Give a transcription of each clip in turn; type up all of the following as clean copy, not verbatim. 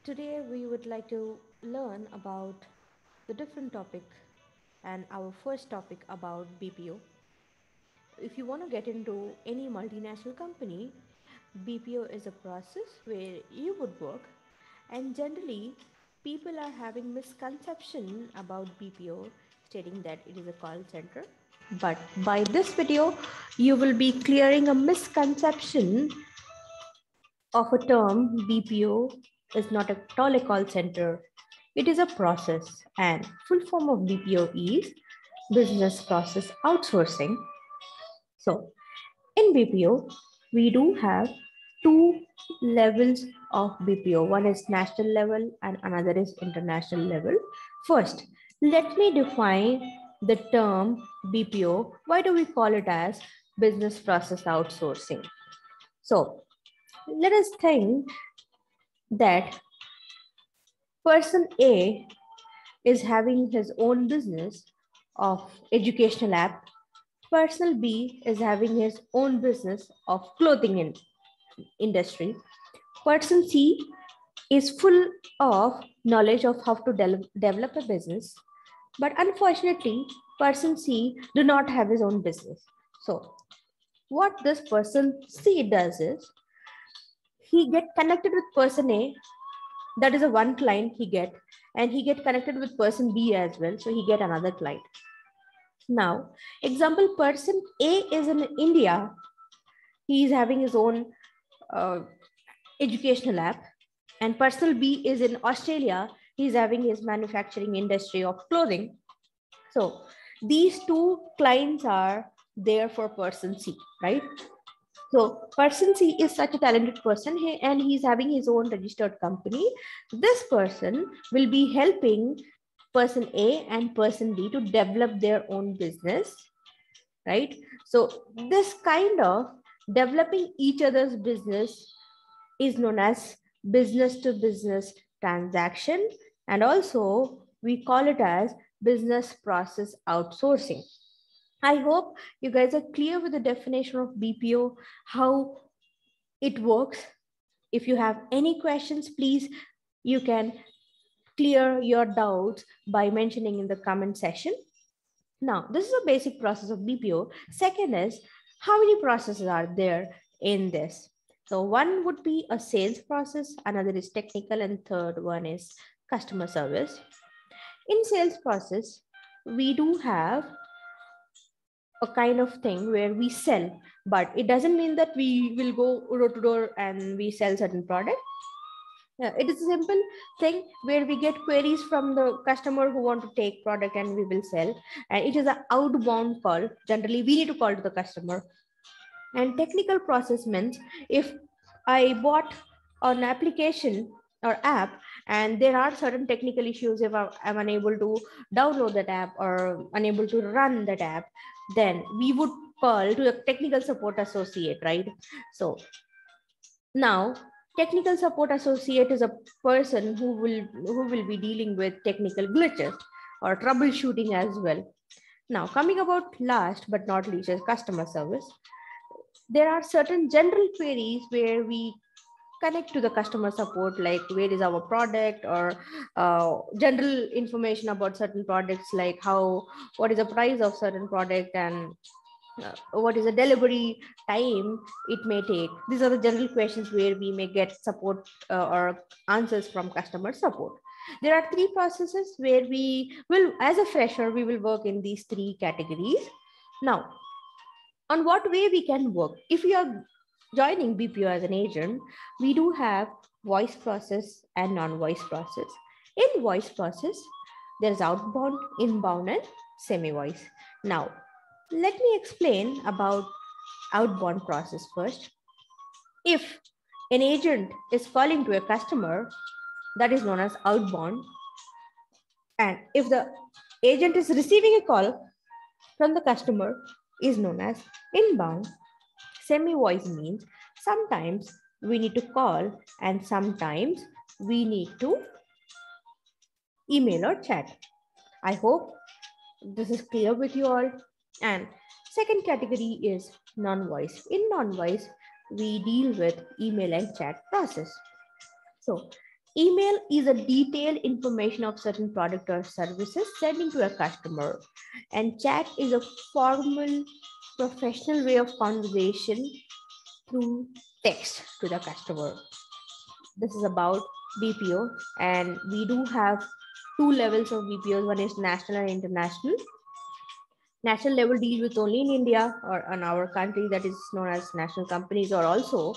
Today we would like to learn about the different topic and our first topic about BPO. If you want to get into any multinational company, BPO is a process where you would work, and generally people are having misconception about BPO, stating that it is a call center. But by this video you will be clearing a misconception of a term. BPO is not at all a call center. It is a process, and full form of BPO is business process outsourcing. So in BPO, we do have two levels of BPO. One is national level and another is international level. First, let me define the term BPO. Why do we call it as business process outsourcing? So let us think that person A is having his own business of educational app. Person B is having his own business of clothing industry. Person C is full of knowledge of how to develop a business, but unfortunately, person C do not have his own business. So, what this person C does is he get connected with person A. That is a one client he get, and he get connected with person B as well. So he get another client. Now, example, person A is in India. He is having his own uh, educational app, and person B is in Australia. He is having his manufacturing industry of clothing. So these two clients are there for person C, right? So person C is such a talented person, and he's having his own registered company. This person will be helping person A and person B to develop their own business, right? So this kind of developing each other's business is known as business to business transaction, and also we call it as business process outsourcing. I hope you guys are clear with the definition of BPO, how it works. If you have any questions, please, you can clear your doubts by mentioning in the comment section. Now, this is a basic process of BPO. Second is, how many processes are there in this? So one would be a sales process, another is technical, and third one is customer service. In sales process, we do have a kind of thing where we sell, but it doesn't mean that we will go door to door and we sell certain product. It is a simple thing where we get queries from the customer who want to take product and we will sell, and it is an outbound call. Generally we need to call to the customer. And technical process means if I bought an application or app and there are certain technical issues, if I'm unable to download that app or unable to run that app, then we would call to a technical support associate, right? So now technical support associate is a person who will be dealing with technical glitches or troubleshooting as well. Now coming about last but not least is customer service. There are certain general queries where we connect to the customer support, like where is our product, or general information about certain products, like what is the price of certain product, and what is the delivery time it may take. These are the general questions where we may get support or answers from customer support. There are three processes where we will, as a fresher, we will work in these three categories. Now, on what way we can work? If we are joining BPO as an agent, we do have voice process and non-voice process. In voice process, there's outbound, inbound, and semi-voice. Now, let me explain about outbound process first. If an agent is calling to a customer, that is known as outbound. And if the agent is receiving a call from the customer, is known as inbound. Semi-voice means sometimes we need to call and sometimes we need to email or chat. I hope this is clear with you all. And second category is non-voice. In non-voice, we deal with email and chat process. So Email is a detailed information of certain product or services sending to a customer. And chat is a formal, professional way of conversation through text to the customer. This is about BPO, and we do have two levels of BPOs. One is national and international. National level deal with only in India or in our country, that is known as national companies, or also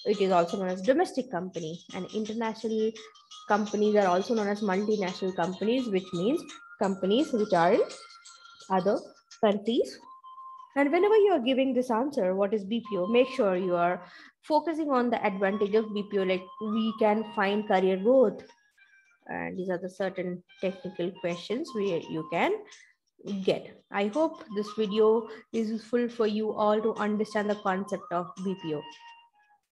it is also known as domestic company. And international companies are also known as multinational companies, which means companies which are in other countries. And whenever you are giving this answer, what is BPO, make sure you are focusing on the advantage of BPO, like we can find career growth. And these are the certain technical questions where you can get. I hope this video is useful for you all to understand the concept of BPO.